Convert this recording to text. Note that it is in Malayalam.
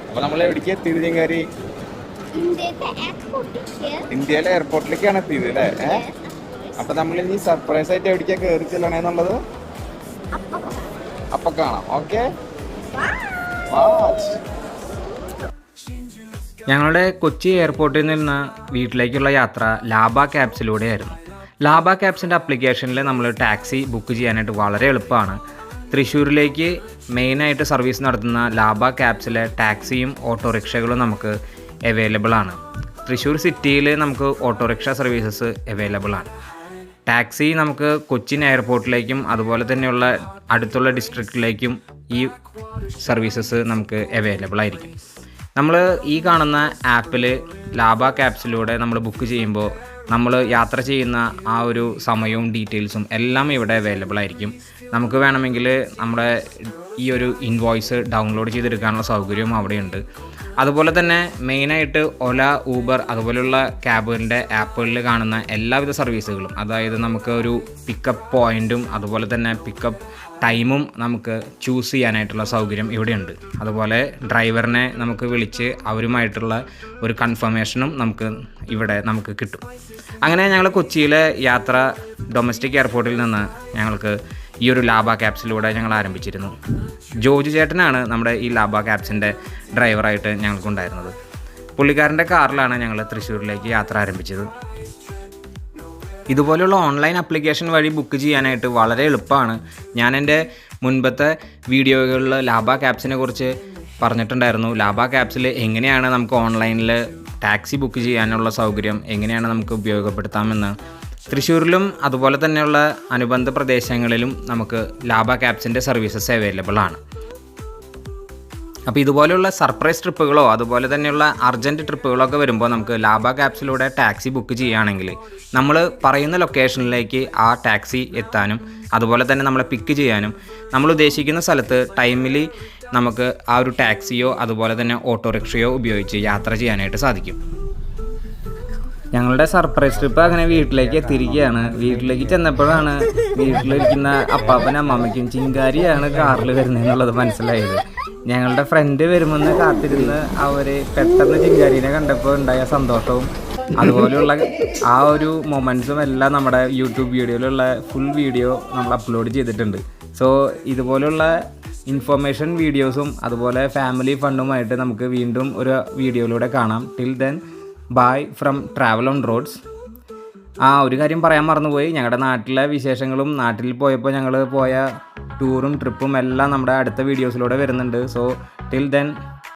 അപ്പോൾ നമ്മൾ എവിടേക്ക് എത്തിയത് ചെങ്ങാരി? ഇന്ത്യയിലെ എയർപോർട്ടിലേക്കാണ് എത്തിയത് അല്ലേ? അപ്പോൾ നമ്മൾ ഇനി സർപ്രൈസ് ആയിട്ട് എവിടേക്കാണ് കയറി ചെല്ലണേന്നുള്ളത് അപ്പം കാണാം. ഓക്കെ, ഞങ്ങളുടെ കൊച്ചി എയർപോർട്ടിൽ നിന്ന് വീട്ടിലേക്കുള്ള യാത്ര ലാബ ക്യാബ്സിലൂടെയായിരുന്നു. ലാബ ക്യാബ്സിൻ്റെ ആപ്ലിക്കേഷനിൽ നമ്മൾ ടാക്സി ബുക്ക് ചെയ്യാനായിട്ട് വളരെ എളുപ്പമാണ്. തൃശ്ശൂരിലേക്ക് മെയിനായിട്ട് സർവീസ് നടത്തുന്ന ലാബ ക്യാബ്സിലെ ടാക്സിയും ഓട്ടോറിക്ഷകളും നമുക്ക് അവൈലബിൾ ആണ്. തൃശ്ശൂർ സിറ്റിയിൽ നമുക്ക് ഓട്ടോറിക്ഷ സർവീസസ് അവൈലബിൾ ആണ്. ടാക്സി നമുക്ക് കൊച്ചിൻ എയർപോർട്ടിലേക്കും അതുപോലെ തന്നെയുള്ള അടുത്തുള്ള ഡിസ്ട്രിക്റ്റിലേക്കും ഈ സർവീസസ് നമുക്ക് അവൈലബിൾ ആയിരിക്കും. നമ്മൾ ഈ കാണുന്ന ആപ്പിൽ ലാബ ക്യാബ്സിലൂടെ നമ്മൾ ബുക്ക് ചെയ്യുമ്പോൾ നമ്മൾ യാത്ര ചെയ്യുന്ന ആ ഒരു സമയവും ഡീറ്റെയിൽസും എല്ലാം ഇവിടെ അവൈലബിൾ ആയിരിക്കും. നമുക്ക് വേണമെങ്കിൽ നമ്മുടെ ഈ ഒരു ഇൻവോയ്സ് ഡൗൺലോഡ് ചെയ്തെടുക്കാനുള്ള സൗകര്യവും അവിടെയുണ്ട്. അതുപോലെ തന്നെ മെയിനായിട്ട് ഒല, ഊബർ അതുപോലെയുള്ള ക്യാബുകളുടെ ആപ്പുകളിൽ കാണുന്ന എല്ലാവിധ സർവീസുകളും, അതായത് നമുക്ക് ഒരു പിക്കപ്പ് പോയിൻറ്റും അതുപോലെ തന്നെ പിക്കപ്പ് ടൈമും നമുക്ക് ചൂസ് ചെയ്യാനായിട്ടുള്ള സൗകര്യം ഇവിടെയുണ്ട്. അതുപോലെ ഡ്രൈവറിനെ നമുക്ക് വിളിച്ച് അവരുമായിട്ടുള്ള ഒരു കൺഫർമേഷനും നമുക്ക് കിട്ടും. അങ്ങനെ ഞങ്ങൾ കൊച്ചിയിലെ യാത്ര ഡൊമസ്റ്റിക് എയർപോർട്ടിൽ നിന്ന് ഞങ്ങൾക്ക് ഈ ഒരു ലാബ ക്യാബ്സിലൂടെ ഞങ്ങൾ ആരംഭിച്ചിരുന്നു. ജോജു ചേട്ടനാണ് നമ്മുടെ ഈ ലാബ ക്യാബ്സിൻ്റെ ഡ്രൈവറായിട്ട് ഞങ്ങൾക്കുണ്ടായിരുന്നത്. പുള്ളിക്കാരൻ്റെ കാറിലാണ് ഞങ്ങൾ തൃശ്ശൂരിലേക്ക് യാത്ര ആരംഭിച്ചത്. ഇതുപോലെയുള്ള ഓൺലൈൻ ആപ്ലിക്കേഷൻ വഴി ബുക്ക് ചെയ്യാനായിട്ട് വളരെ എളുപ്പമാണ്. ഞാൻ എൻ്റെ മുൻപത്തെ വീഡിയോകളിൽ ലാബ ക്യാബ്സിനെ കുറിച്ച് പറഞ്ഞിട്ടുണ്ടായിരുന്നു. ലാബ ക്യാബ്സിൽ എങ്ങനെയാണ് നമുക്ക് ഓൺലൈനിൽ ടാക്സി ബുക്ക് ചെയ്യാനുള്ള സൗകര്യം എങ്ങനെയാണ് നമുക്ക് ഉപയോഗപ്പെടുത്താമെന്ന്. തൃശ്ശൂരിലും അതുപോലെ തന്നെയുള്ള അനുബന്ധ പ്രദേശങ്ങളിലും നമുക്ക് ലാബ ക്യാബ്സിൻ്റെ സർവീസസ് അവൈലബിൾ ആണ്. അപ്പോൾ ഇതുപോലെയുള്ള സർപ്രൈസ് ട്രിപ്പുകളോ അതുപോലെ തന്നെയുള്ള അർജൻറ്റ് ട്രിപ്പുകളൊക്കെ വരുമ്പോൾ നമുക്ക് ലാബ ക്യാബ്സിലൂടെ ടാക്സി ബുക്ക് ചെയ്യുകയാണെങ്കിൽ നമ്മൾ പറയുന്ന ലൊക്കേഷനിലേക്ക് ആ ടാക്സി എത്താനും അതുപോലെ തന്നെ നമ്മളെ പിക്ക് ചെയ്യാനും നമ്മൾ ഉദ്ദേശിക്കുന്ന സ്ഥലത്ത് ടൈമിൽ നമുക്ക് ആ ഒരു ടാക്സിയോ അതുപോലെ തന്നെ ഓട്ടോറിക്ഷയോ ഉപയോഗിച്ച് യാത്ര ചെയ്യാനായിട്ട് സാധിക്കും. ഞങ്ങളുടെ സർപ്രൈസ് ട്രിപ്പ് അങ്ങനെ വീട്ടിലേക്ക് എത്തിയിരിക്കുകയാണ്. വീട്ടിലേക്ക് ചെന്നപ്പോഴാണ് വീട്ടിലിരിക്കുന്ന അപ്പാപ്പനും അമ്മാമ്മയ്ക്കും ചിങ്കാരിയാണ് കാറിൽ വരുന്നതെന്നുള്ളത് മനസ്സിലായത്. ഞങ്ങളുടെ ഫ്രണ്ട് വരുമെന്ന് കാത്തിരുന്ന് അവർ പെട്ടെന്ന് ചിങ്കാരീനെ കണ്ടപ്പോൾ ഉണ്ടായ സന്തോഷവും അതുപോലെയുള്ള ആ ഒരു മൊമെൻറ്റ്സും എല്ലാം നമ്മുടെ യൂട്യൂബ് വീഡിയോയിലുള്ള ഫുൾ വീഡിയോ നമ്മൾ അപ്ലോഡ് ചെയ്തിട്ടുണ്ട്. സോ ഇതുപോലുള്ള ഇൻഫോർമേഷൻ വീഡിയോസും അതുപോലെ ഫാമിലി ഫണ്ടുമായിട്ട് നമുക്ക് വീണ്ടും ഒരു വീഡിയോയിലൂടെ കാണാം. Till then bye from travel on roads. ഒരു കാര്യം പറയാൻ മറന്നുപോയി. ഞങ്ങളുടെ നാട്ടിലെ വിശേഷങ്ങളും നാട്ടിൽ പോയപ്പോൾ ഞങ്ങൾ പോയ ടൂറും ട്രിപ്പും എല്ലാം നമ്മുടെ അടുത്ത വീഡിയോസിലൂടെ വരുന്നുണ്ട്. So till then